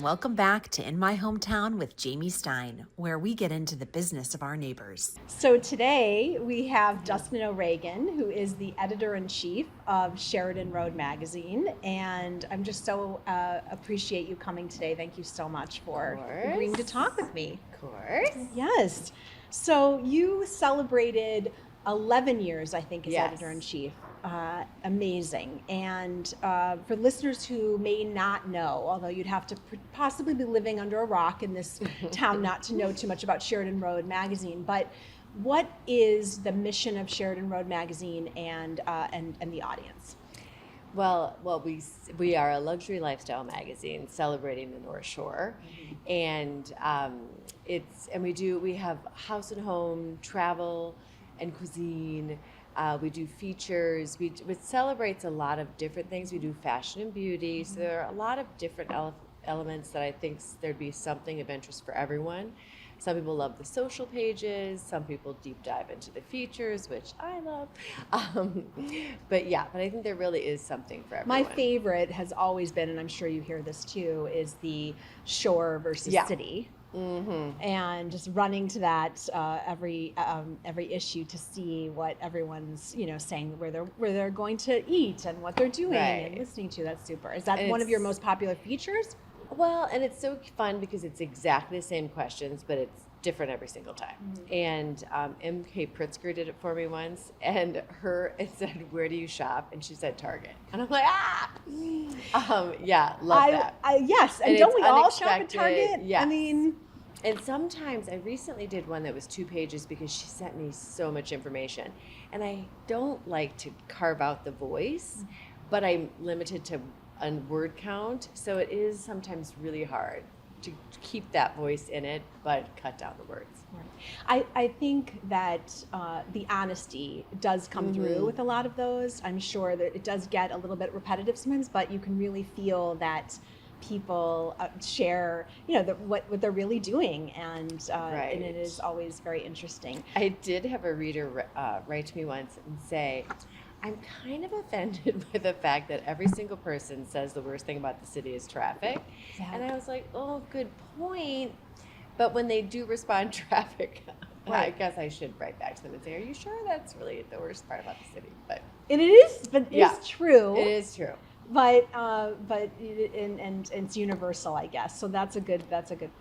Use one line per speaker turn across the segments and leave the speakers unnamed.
welcome back to In My Hometown with Jamie Stein, where we get into the business of our neighbors.
So today we have Dustin O'Regan, who is the editor-in-chief of Sheridan Road Magazine, and I'm just so appreciate you coming today. Thank you so much for agreeing to talk with me.
Of course.
Yes. So you celebrated 11 years, I think, as
Yes.
editor-in-chief. Amazing. And for listeners who may not know, although you'd have to possibly be living under a rock in this town not to know too much about Sheridan Road Magazine, but what is the mission of Sheridan Road Magazine and the audience?
Well, we are a luxury lifestyle magazine celebrating the North Shore, and we have house and home, travel, and cuisine. We do features. It celebrates a lot of different things. We do fashion and beauty. So there are a lot of different elements that I think there'd be something of interest for everyone. Some people love the social pages. Some people deep dive into the features, which I love. But I think there really is something for everyone.
My favorite has always been, and I'm sure you hear this too, is the shore versus city. Mm-hmm. And just running to that every issue to see what everyone's saying, where they're going to eat and what they're doing and listening to. That's super. Is that one of your most popular features?
Well, and it's so fun because it's exactly the same questions, but it's different every single time. Mm-hmm. And M.K. Pritzker did it for me once, and it said, "Where do you shop?" And she said, "Target." And I'm like, love that.
Yes, and don't we all shop at Target?
Yes.
I mean,
and sometimes I recently did one that was 2 pages because she sent me so much information, and I don't like to carve out the voice, but I'm limited to a word count, so it is sometimes really hard to keep that voice in it, but cut down the words.
I think that the honesty does come through with a lot of those. I'm sure that it does get a little bit repetitive sometimes, but you can really feel that people share, what they're really doing, and it is always very interesting.
I did have a reader write to me once and say, "I'm kind of offended by the fact that every single person says the worst thing about the city is traffic." Exactly. And I was like, "Oh, good point." But when they do respond traffic, I guess I should write back to them and say, "Are you sure that's really the worst part about the city?" But
it's true.
It is true.
But it's universal, I guess. So that's a good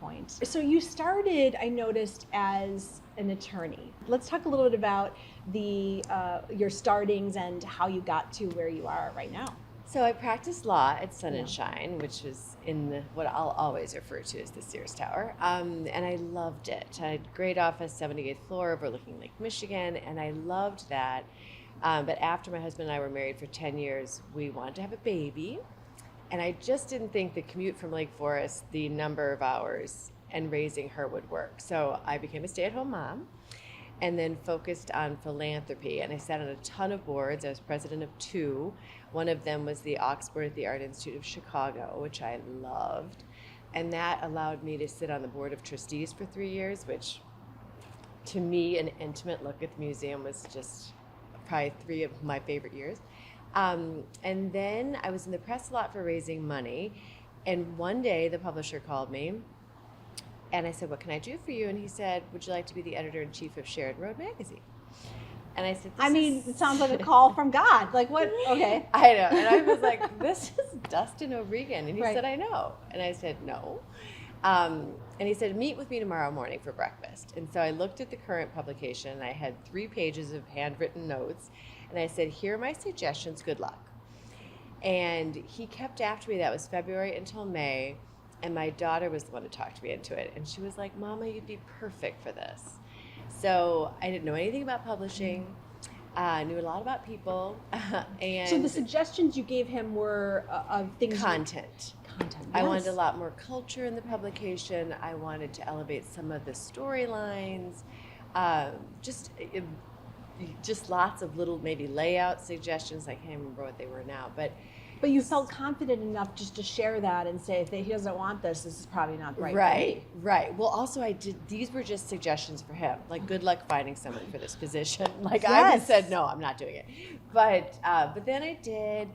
point. So you started, I noticed, as an attorney. Let's talk a little bit about your startings and how you got to where you are right now.
So I practiced law at Sun and Shine, which was in what I'll always refer to as the Sears Tower, and I loved it. I had a great office, 78th floor, overlooking Lake Michigan, and I loved that. But after my husband and I were married for 10 years, we wanted to have a baby, and I just didn't think the commute from Lake Forest, the number of hours, and raising her would work. So I became a stay-at-home mom, and then focused on philanthropy. And I sat on a ton of boards. I was president of 2. One of them was the Aux Board at the Art Institute of Chicago, which I loved. And that allowed me to sit on the board of trustees for 3 years, which to me, an intimate look at the museum was just probably 3 of my favorite years. And then I was in the press a lot for raising money. And one day the publisher called me, and I said, "What can I do for you?" And he said, "Would you like to be the editor-in-chief of Sheridan Road Magazine?" And I said,
it sounds like a call from God. Like, what? Okay.
I know. And I was like, "This is Dustin O'Regan." And he said, "I know." And I said, "No." And he said, "Meet with me tomorrow morning for breakfast." And so I looked at the current publication, and I had 3 pages of handwritten notes. And I said, "Here are my suggestions. Good luck." And he kept after me. That was February until May. And my daughter was the one who talked me into it. And she was like, "Mama, you'd be perfect for this." So I didn't know anything about publishing. I knew a lot about people. And
so the suggestions you gave him were of things.
Content.
Content.
I wanted a lot more culture in the publication. I wanted to elevate some of the storylines. Just lots of little maybe layout suggestions. I can't remember what they were now, but
you felt confident enough just to share that and say, if he doesn't want this is probably not the right
way. Right. Well, also these were just suggestions for him. Like, good luck finding someone for this position. Like, I just said, no, I'm not doing it. But then I did.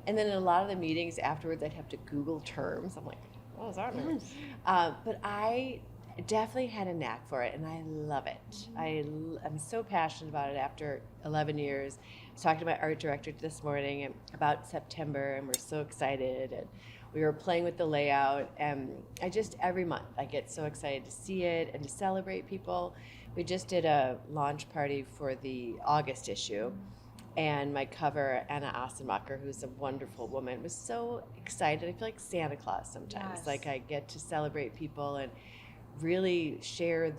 And then in a lot of the meetings afterwards, I'd have to Google terms. I'm like, Oh, it's our memory.
Yes.
But I definitely had a knack for it, and I love it. I'm so passionate about it after 11 years. I was talking to my art director this morning about September, and we're so excited. And we were playing with the layout, and every month, I get so excited to see it and to celebrate people. We just did a launch party for the August issue, and my cover, Anna Assenmacher, who's a wonderful woman, was so excited. I feel like Santa Claus sometimes.
Yes.
Like I get to celebrate people and really share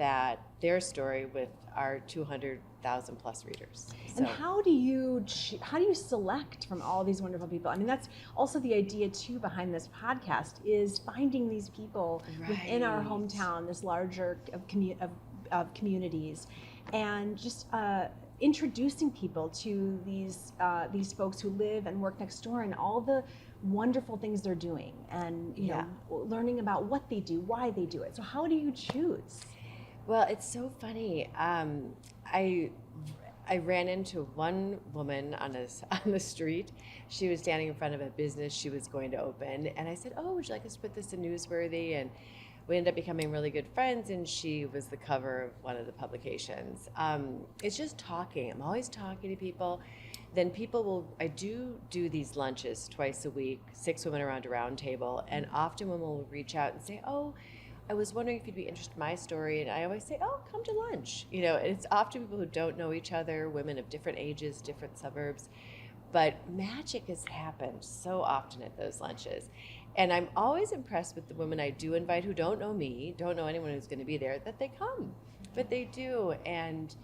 their story with our 200,000 plus readers.
And how do you select from all these wonderful people? I mean, that's also the idea too behind this podcast, is finding these people within our hometown, this larger of communities, and just introducing people to these folks who live and work next door, and all the wonderful things they're doing, and you know, learning about what they do, why they do it. So how do you choose?
Well, it's so funny. I ran into one woman on the street. She was standing in front of a business she was going to open, and I said, "Oh, would you like us to put this in Newsworthy?" And we ended up becoming really good friends, and she was the cover of one of the publications. It's just talking. I'm always talking to people. Then I do these lunches twice a week, 6 women around a round table, and often women will reach out and say, "Oh, I was wondering if you'd be interested in my story." And I always say, "Oh, come to lunch." You know, it's often people who don't know each other, women of different ages, different suburbs. But magic has happened so often at those lunches. And I'm always impressed with the women I do invite who don't know me, don't know anyone who's going to be there, that they come. But they do. And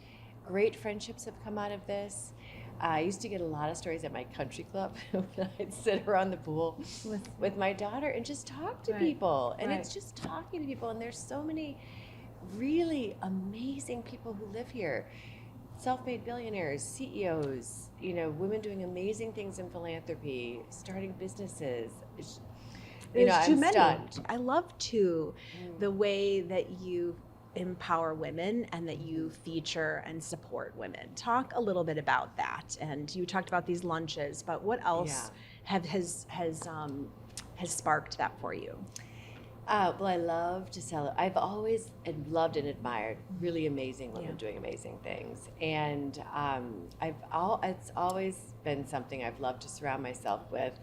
great friendships have come out of this. I used to get a lot of stories at my country club when I'd sit around the pool with my daughter and just talk to people. And it's just talking to people. And there's so many really amazing people who live here. Self-made billionaires, CEOs, you know, women doing amazing things in philanthropy, starting businesses. I'm stunned.
I love too the way that you empower women and that you feature and support women. Talk a little bit about that. And you talked about these lunches, but what else has sparked that for you?
Well, I love to celebrate. I've always loved and admired really amazing women doing amazing things, and it's always been something I've loved to surround myself with.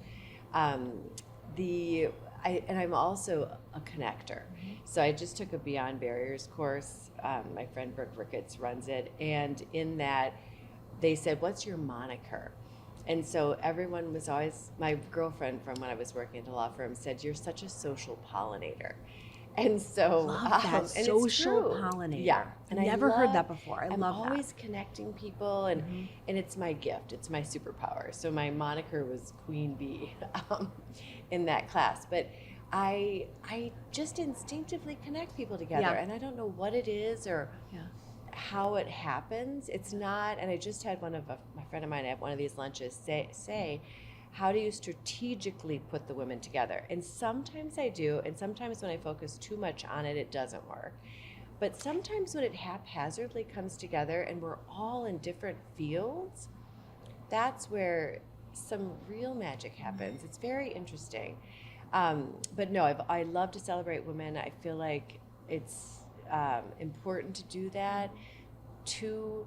And I'm also a connector. So I just took a Beyond Barriers course. My friend Brooke Ricketts runs it, and in that, they said, "What's your moniker?" And so everyone was always, my girlfriend from when I was working at a law firm said, "You're such a social pollinator." And so,
love that.
And
social
it's true.
pollinator.
Yeah.
And I never heard that before.
I'm
love that.
always connecting people, and it's my gift. It's my superpower. So my moniker was Queen Bee in that class. But I just instinctively connect people together, and I don't know what it is or how it happens. It's not, and I just had my friend of mine at one of these lunches say, how do you strategically put the women together? And sometimes I do, and sometimes when I focus too much on it, it doesn't work. But sometimes when it haphazardly comes together and we're all in different fields, that's where some real magic happens. It's very interesting. But no, I love to celebrate women. I feel like it's important to do that, to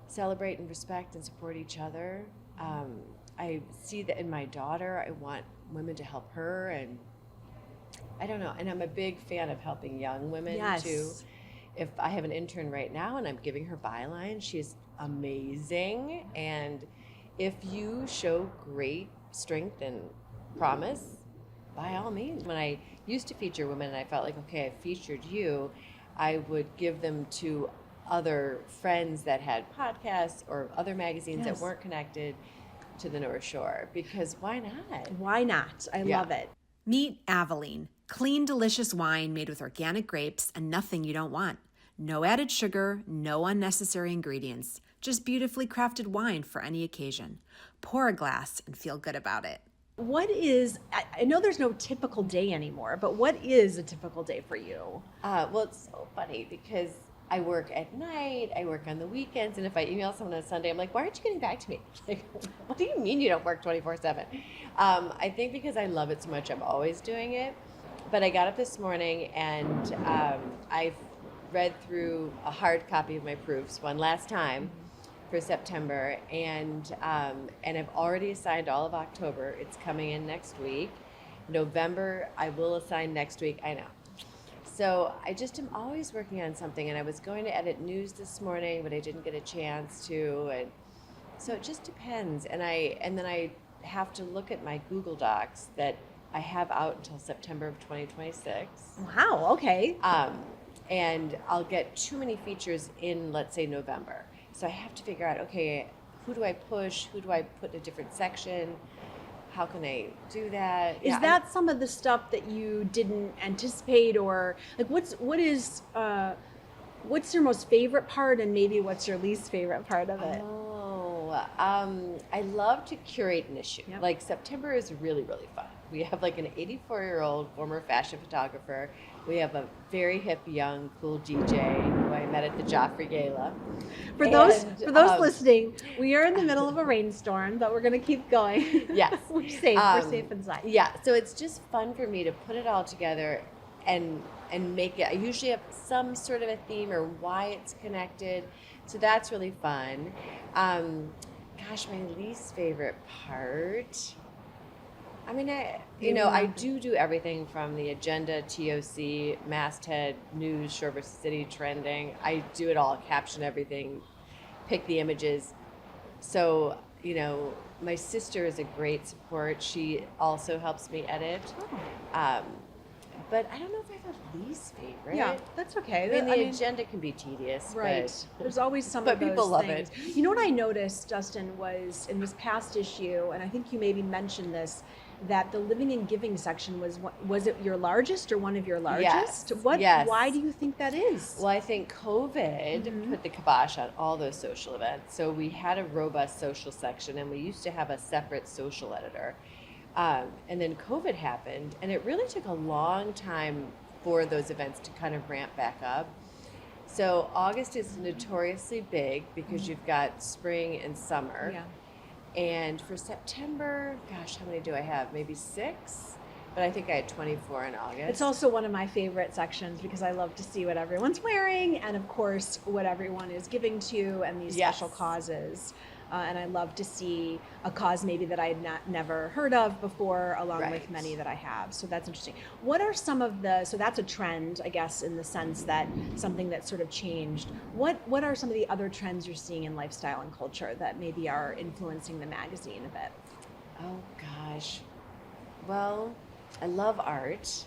celebrate and respect and support each other. I see that in my daughter. I want women to help her, and I don't know. And I'm a big fan of helping young women too. If I have an intern right now and I'm giving her byline, she's amazing. And if you show great strength and promise, by all means. When I used to feature women and I felt like, okay, I featured you, I would give them to other friends that had podcasts or other magazines that weren't connected to the North Shore, because why not?
Why not? I love it.
Meet Aveline, clean, delicious wine made with organic grapes and nothing you don't want. No added sugar, no unnecessary ingredients, just beautifully crafted wine for any occasion. Pour a glass and feel good about it.
I know there's no typical day anymore, but what is a typical day for you?
Well, it's so funny because I work at night, I work on the weekends, and if I email someone on Sunday, I'm like, why aren't you getting back to me? Like, what do you mean you don't work 24/7? I think because I love it so much, I'm always doing it. but I got up this morning and I've read through a hard copy of my proofs one last time for September, and I've already assigned all of October. It's coming in next week. November, I will assign next week. I know. So I just am always working on something, and I was going to edit news this morning, but I didn't get a chance to, and so it just depends. And then I have to look at my Google Docs that I have out until September of 2026.
Wow, okay.
And I'll get too many features in, let's say, November. So I have to figure out, okay, who do I push? Who do I put in a different section? How can I do that?
Is that some of the stuff that you didn't anticipate, or like what's your most favorite part, and maybe what's your least favorite part of it?
I love to curate an issue.
Yep.
Like September is really, really fun. We have like an 84-year-old former fashion photographer. We have a very hip, young, cool DJ who I met at the Joffrey Gala.
For those listening, we are in the middle of a rainstorm, but we're going to keep going.
Yes.
We're safe. We're safe inside.
Yeah. So it's just fun for me to put it all together and make it. I usually have some sort of a theme or why it's connected. So that's really fun. Gosh, my least favorite part. I mean, I do everything from the agenda, TOC, masthead, news, shore versus city, trending. I do it all, caption everything, pick the images. So, my sister is a great support. She also helps me edit. But I don't know if I have a least favorite.
Yeah, that's okay.
I mean, the agenda can be tedious.
Right.
But
there's always some
but
of those
people love
things.
it.
You know what I noticed, Dustin, was in this past issue, and I think you maybe mentioned this, that the living and giving section was it your largest or one of your largest?
Yes.
Why do you think that is?
Well, I think COVID put the kibosh on all those social events. So we had a robust social section, and we used to have a separate social editor. And then COVID happened, and it really took a long time for those events to kind of ramp back up. So August is notoriously big because you've got spring and summer.
Yeah.
And for September, gosh, how many do I have? Maybe 6? But I think I had 24 in August.
It's also one of my favorite sections because I love to see what everyone's wearing and, of course, what everyone is giving to and these special causes. And I love to see a cause maybe that I had never heard of before, along with many that I have. So that's interesting. What are some of so that's a trend, I guess, in the sense that something that sort of changed. What are some of the other trends you're seeing in lifestyle and culture that maybe are influencing the magazine a bit?
Oh, gosh. Well, I love art.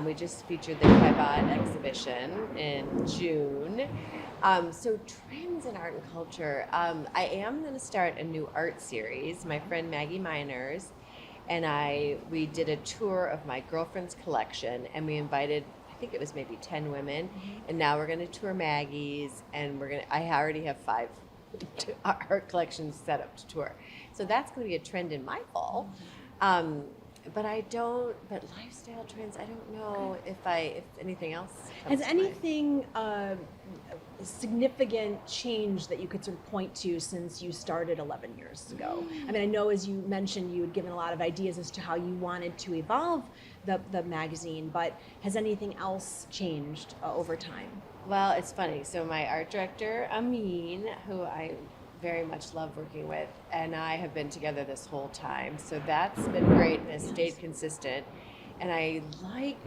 We just featured the Kaibad exhibition in June. So trends in art and culture. I am going to start a new art series. My friend Maggie Miners and we did a tour of my girlfriend's collection, and we invited, I think it was maybe 10 women, and now we're going to tour Maggie's, and I already have 5 art collections set up to tour. So that's going to be a trend in my fall. But lifestyle trends, I don't know if anything else comes
Has
to mind.
anything significant change that you could sort of point to since you started 11 years ago? I mean, I know, as you mentioned, you had given a lot of ideas as to how you wanted to evolve the magazine, but has anything else changed over time?
Well, it's funny. So my art director, Amin, who I very much love working with, and I have been together this whole time. So that's been great and has stayed consistent. And I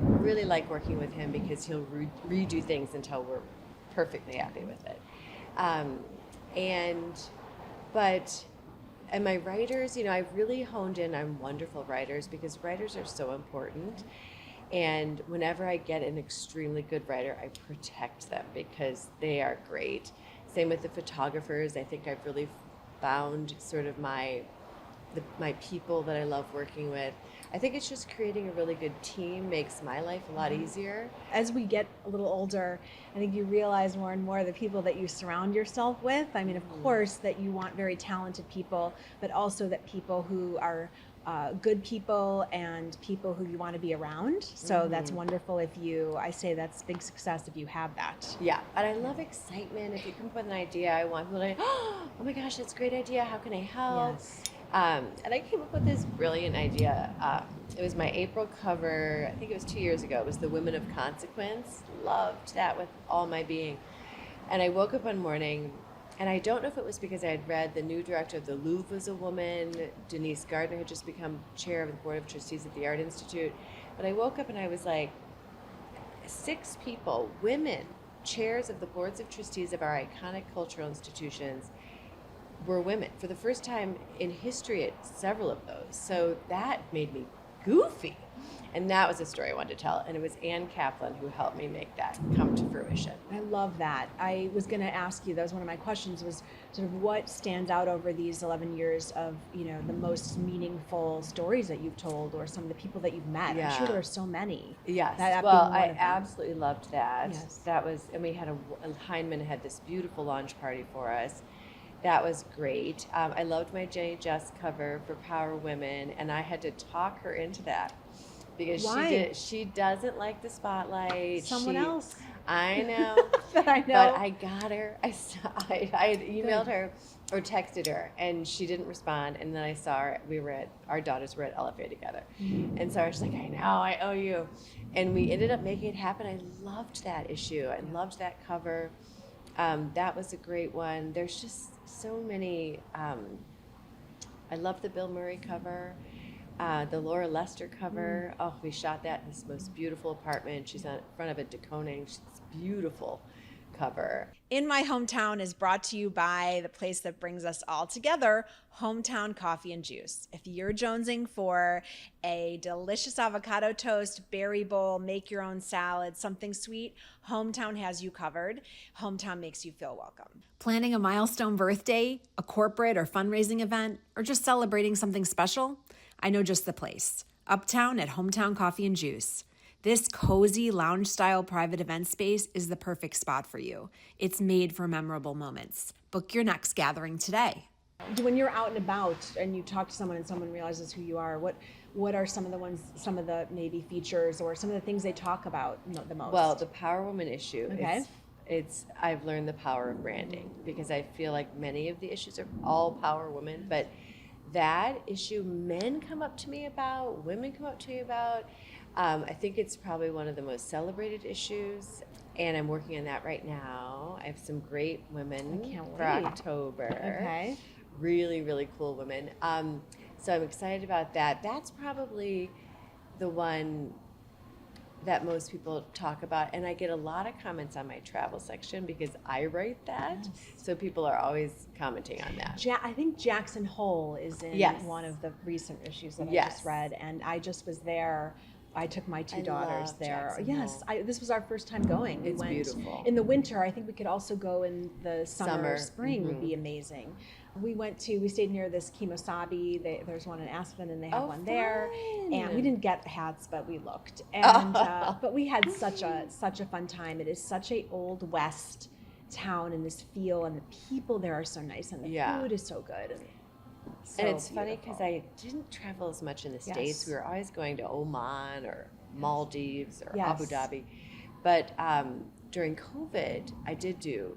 really like working with him because he'll redo things until we're perfectly happy with it. And my writers, I've really honed in on wonderful writers because writers are so important. And whenever I get an extremely good writer, I protect them because they are great. Same with the photographers. I think I've really found sort of my people that I love working with. I think it's just creating a really good team makes my life a lot easier.
As we get a little older, I think you realize more and more the people that you surround yourself with. I mean, of course, that you want very talented people, but also that people who are good people and people who you want to be around. So that's wonderful I say that's big success if you have that.
Yeah, and I love excitement. If you come up with an idea, I want people to, oh my gosh, that's a great idea. How can I help?
Yes.
And I came up with this brilliant idea. It was my April cover, I think it was 2 years ago. It was The Women of Consequence. Loved that with all my being. And I woke up one morning, and I don't know if it was because I had read the new director of the Louvre was a woman. Denise Gardner had just become chair of the Board of Trustees at the Art Institute. But I woke up and I was like, 6 people, women, chairs of the boards of trustees of our iconic cultural institutions, were women for the first time in history at several of those. So that made me goofy. And that was a story I wanted to tell. And it was Ann Kaplan who helped me make that come to fruition.
I love that. I was going to ask you, that was one of my questions, was sort of what stands out over these 11 years of, the most meaningful stories that you've told, or some of the people that you've met.
Yeah.
I'm sure there are so many.
Yes.
That
Well,
being one
I
of them.
absolutely loved that.
Yes.
That was, and we had Heinemann had this beautiful launch party for us. That was great. I loved my Jenny Just cover for Power Women, and I had to talk her into that. Because
Why?
she doesn't like the spotlight.
Someone else.
I know.
That I know.
But I got her. I had emailed her or texted her, and she didn't respond. And then I saw her. Our daughters were at LFA together.
Mm-hmm.
And so I was like, I know, I owe you. And we ended up making it happen. I loved that issue. I loved that cover. That was a great one. There's just so many. I love the Bill Murray cover. The Laura Lester cover. Oh, we shot that in this most beautiful apartment. She's in front of a deconing. It's beautiful cover.
In My Hometown is brought to you by the place that brings us all together, Hometown Coffee and Juice. If you're jonesing for a delicious avocado toast, berry bowl, make your own salad, something sweet, Hometown has you covered. Hometown makes you feel welcome.
Planning a milestone birthday, a corporate or fundraising event, or just celebrating something special? I know just the place. Uptown at Hometown Coffee and Juice. This cozy lounge-style private event space is the perfect spot for you. It's made for memorable moments. Book your next gathering today.
When you're out and about and you talk to someone and someone realizes who you are, what are some of the maybe features or some of the things they talk about the most?
Well, the Power Woman issue.
Okay.
I've learned the power of branding, because I feel like many of the issues are all Power Women, but that issue men come up to me about, women come up to me about. I think it's probably one of the most celebrated issues, and I'm working on that right now. I have some great women for
wait.
October.
Okay.
Really, really cool women. So I'm excited about that. That's probably the one that most people talk about, and I get a lot of comments on my travel section because I write that. Yes. So people are always commenting on that.
I think Jackson Hole is in one of the recent issues that I just read, and I just was there. I took my 2 daughters there. Yes, this was our first time going.
It's beautiful.
In the winter. I think we could also go in the summer. Spring would be amazing. We stayed near this Kimosabi. There's one in Aspen, and they have one there. And we didn't get hats, but we looked. And but we had such a fun time. It is such a old West town in this feel, and the people there are so nice, and the food is so good.
And it's funny because I didn't travel as much in the States. We were always going to Oman or Maldives or Abu Dhabi. But during COVID, I did do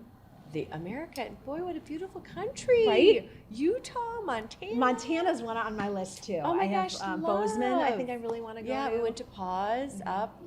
the America, and boy, what a beautiful country.
Right?
Utah, Montana.
Montana's one on my list too.
Oh my
I
gosh,
have Bozeman, I think I really want to go to.
Yeah, we went to Paws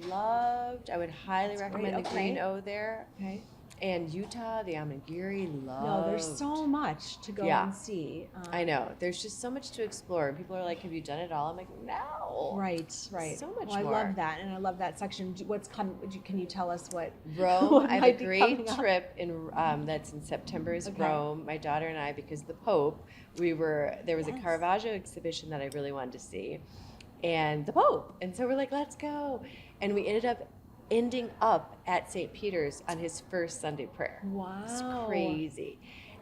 loved. I would highly recommend the Green O there.
Okay.
And Utah, the Amangiri, loved.
No, there's so much to go and see.
I know. There's just so much to explore. And people are like, have you done it all? I'm like, no.
Right.
So much
more. I
more.
love that. And I love that section. What's coming? Can you tell us what?
Rome.
what
I have
might
a
be
great
coming
trip in that's in September is Rome. My daughter and I, because the Pope, there was a Caravaggio exhibition that I really wanted to see. And the Pope. And so we're like, let's go. And we ending up at St. Peter's on his first Sunday prayer.
Wow.
It's crazy.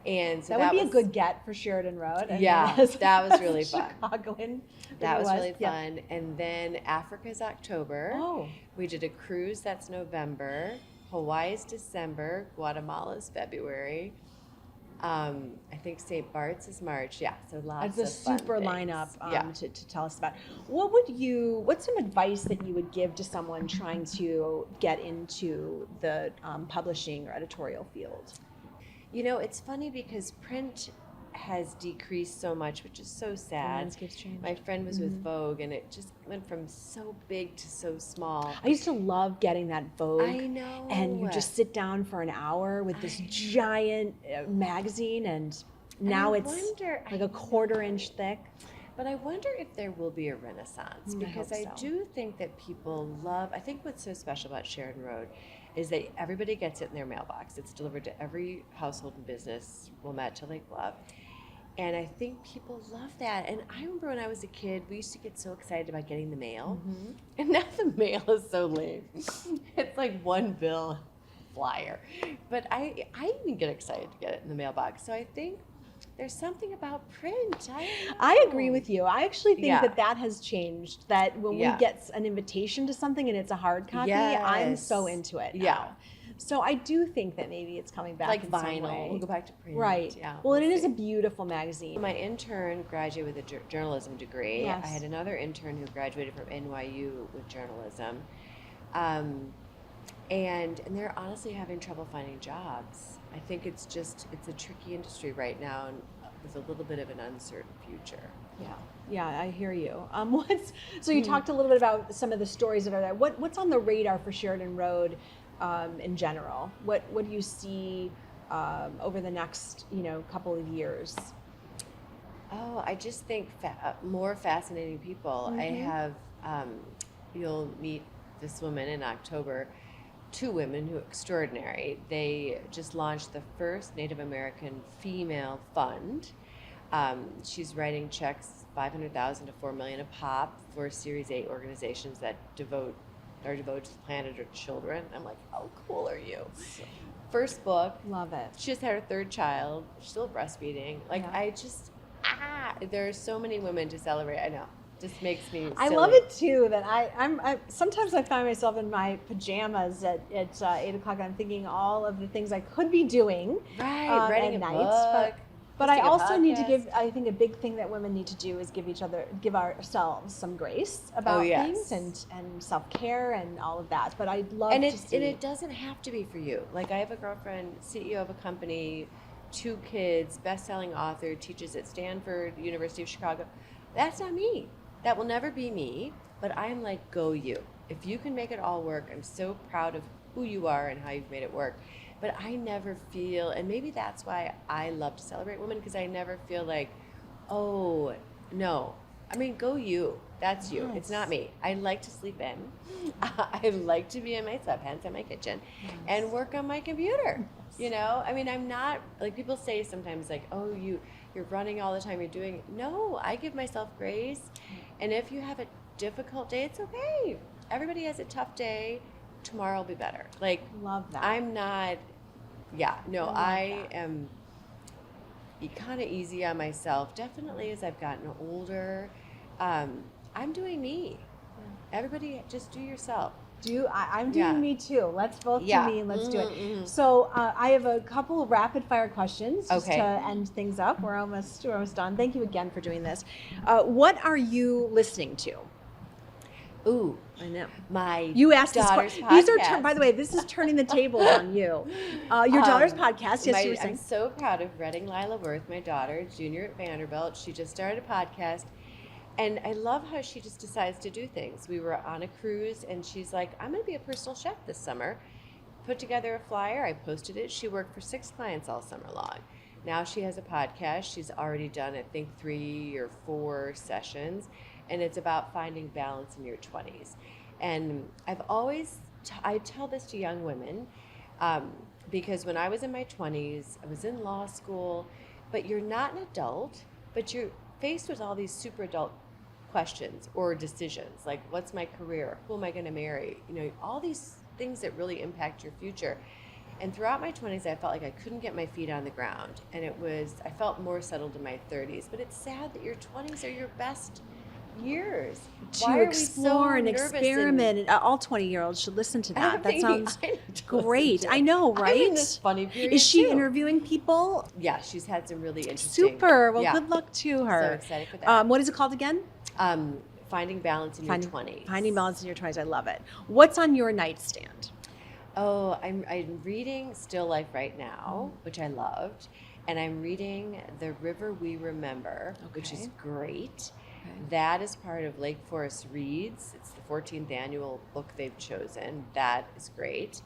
And so
that would be a good get for Sheridan Road.
That was really fun.
Chicagoan.
That was really fun. And then Africa's October.
Oh.
We did a cruise, that's November. Hawaii's December. Guatemala's February. I think St. Bart's is March. Yeah, so lots of fun
super
things.
lineup to tell us about. What's some advice that you would give to someone trying to get into the publishing or editorial field?
You know, it's funny because print has decreased so much, which is so sad.
landscape's changed.
My friend was with Vogue, and it just went from so big to so small.
I used to love getting that Vogue.
I know.
And you just sit down for an hour with this giant magazine, and now it's like a 1/4 inch thick.
But I wonder if there will be a renaissance, because I do think that people love, I think what's so special about Sheridan Road is that everybody gets it in their mailbox. It's delivered to every household and business, Wilmette to Lake Bluff. And I think people love that. And I remember when I was a kid, we used to get so excited about getting the mail. And now the mail is so lame. It's like one bill flyer. But I even get excited to get it in the mailbox. So I think there's something about print.
I agree with you. I actually think that has changed. That when we get an invitation to something and it's a hard copy, I'm so into it now.
Yeah.
So I do think that maybe it's coming back
Like
in some
vinyl.
way.
We'll go back to print.
Right.
Yeah.
Well, and it is a beautiful magazine.
My intern graduated with a journalism degree.
Yes.
I had another intern who graduated from NYU with journalism. And they're honestly having trouble finding jobs. I think it's a tricky industry right now, and with a little bit of an uncertain future.
Yeah, I hear you. So you talked a little bit about some of the stories that are there. What's on the radar for Sheridan Road in general? What do you see over the next couple of years?
Oh, I just think more fascinating people. I have, you'll meet this woman in October, 2 women who are extraordinary. They just launched the first Native American female fund. She's writing checks, $500,000 to $4 million a pop, for Series 8 organizations that are devoted to the planet or children. I'm like, how cool are you? First book.
Love it.
She just had her 3rd child. She's still breastfeeding. Like, I just, there are so many women to celebrate. I know. Just makes me silly.
I love it too that I sometimes I find myself in my pajamas at 8 o'clock and I'm thinking all of the things I could be doing.
Right, writing
at
a
night.
book.
But I also need to give, I think a big thing that women need to do is give ourselves some grace about things and self-care and all of that. But I'd love to see.
And it doesn't have to be for you. Like, I have a girlfriend, CEO of a company, 2 kids, best-selling author, teaches at Stanford, University of Chicago. That's not me. That will never be me. But I'm like, go you. If you can make it all work, I'm so proud of who you are and how you've made it work. But I never feel, and maybe that's why I love to celebrate women, because I never feel like, oh, no. I mean, go you. That's you. It's not me. I like to sleep in. I like to be in my sweatpants in my kitchen and work on my computer. I mean, I'm not, like people say sometimes, like, oh, you're running all the time, you're doing, no, I give myself grace. And if you have a difficult day, it's okay. Everybody has a tough day. Tomorrow will be better. Like,
love that.
I'm not, I am kind of easy on myself. Definitely as I've gotten older, I'm doing me. Everybody just do yourself.
I'm doing me too. Let's both do me and let's do it. So I have a couple of rapid fire questions just to end things up. We're almost done. Thank you again for doing this. What are you listening to?
Ooh,
I know.
You asked
this question. These are, by the way, this is turning the tables on you. Your daughter's podcast. Yes, you were saying.
I'm so proud of Redding Lila Worth, my daughter, junior at Vanderbilt. She just started a podcast. And I love how she just decides to do things. We were on a cruise, and she's like, I'm going to be a personal chef this summer. Put together a flyer. I posted it. She worked for 6 clients all summer long. Now she has a podcast. She's already done, I think, 3 or 4 sessions. And it's about finding balance in your 20s. And I tell this to young women, because when I was in my 20s, I was in law school, but you're not an adult, but you're faced with all these super adult questions or decisions, like what's my career, who am I going to marry, all these things that really impact your future. And throughout my 20s, I felt like I couldn't get my feet on the ground, and I felt more settled in my 30s. But it's sad that your 20s are your best years
to explore and experiment. And all 20-year-olds should listen to that. That sounds great. I know, right?
I'm in this funny period.
Is she interviewing people?
Yeah, she's had some really interesting.
Super. Well, good luck to her.
So excited for that.
What is it called again?
Finding balance in your 20s.
Finding balance in your 20s. I love it. What's on your nightstand?
Oh, I'm reading Still Life right now, which I loved. And I'm reading The River We Remember, which is
Okay.
great.
Okay.
That is part of Lake Forest Reads. It's the 14th annual book they've chosen. That is great.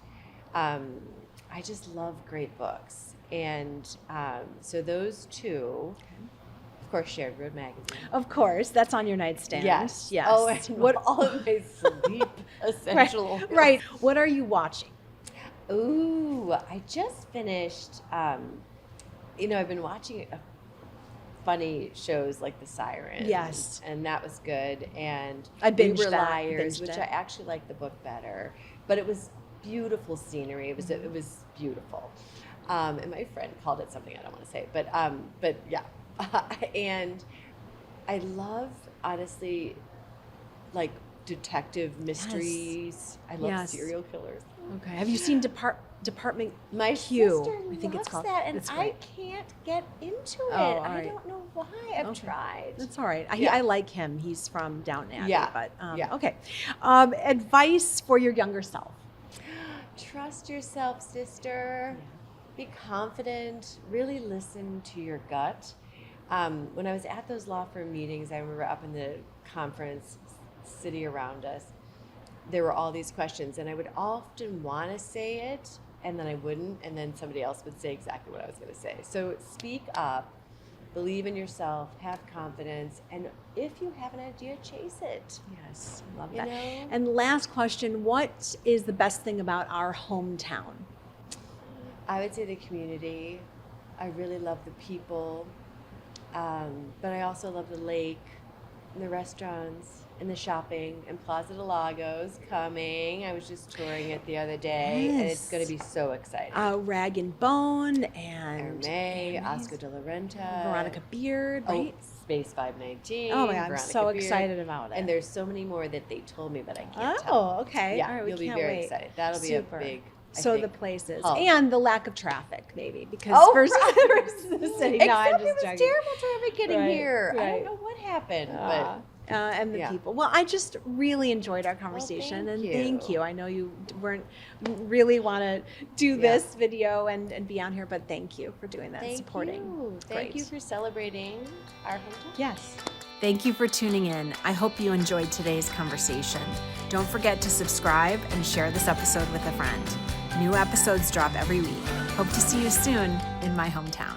I just love great books. And so those two, of course, Sheridan Road Magazine.
Of course, that's on your nightstand.
Yes.
Yes.
Oh, and what all of my sleep essential.
Right. What are you watching?
Ooh, I just finished. I've been watching funny shows like The Siren.
Yes.
And that was good. And
I
We
binged
Were
that.
Liars,
Binged
which
it.
I actually liked the book better. But it was beautiful scenery. It was beautiful. And my friend called it something I don't want to say, but yeah. And I love, honestly, like detective mysteries. I love
Yes.
serial killers.
Okay. Have you seen Department
My
Q?
sister
I think it's
loves
called
that, and
It's
I
great.
can't get into it.
all
I
right.
don't know why. I've
Okay.
tried.
That's all right.
Yeah.
I like him. He's from Downton Abbey.
Yeah.
But
Yeah.
okay. Advice for your younger self.
Trust yourself, sister. Be confident. Really listen to your gut. When I was at those law firm meetings, I remember up in the conference city around us, there were all these questions, and I would often want to say it, and then I wouldn't, and then somebody else would say exactly what I was going to say. So speak up, believe in yourself, have confidence, and if you have an idea, chase it.
Yes, love
You
that.
know?
And last question, what is the best thing about our hometown?
I would say the community. I really love the people, but I also love the lake, and the restaurants, and the shopping, and Plaza de Lago's coming. I was just touring it the other day, and it's
Yes.
going to be so exciting.
Rag and Bone and
Hermé, Oscar de la Renta,
Veronica Beard, right?
Space 519.
Oh my God, I'm
Veronica
so
Beard.
excited about it.
And there's so many more that they told me, but I can't tell.
Oh, okay.
Yeah,
All right, we
you'll be
can't
very
wait.
excited. That'll be
Super.
a big. I
So the
think,
places
hub.
and the lack of traffic, maybe, because
Oh,
versus,
right.
versus the city. No, I'm
Except
just
it was
joking.
terrible traffic getting
Right,
here. I
right.
don't know what happened,
And the
yeah.
people. Well, I just really enjoyed our conversation,
thank
and
you.
thank you. I know you weren't really want to do
Yeah.
this video and be on here, but thank you for doing that, and
Thank
supporting.
you. Thank you for celebrating our hometown.
Yes.
Thank you for tuning in. I hope you enjoyed today's conversation. Don't forget to subscribe and share this episode with a friend. New episodes drop every week. Hope to see you soon in my hometown.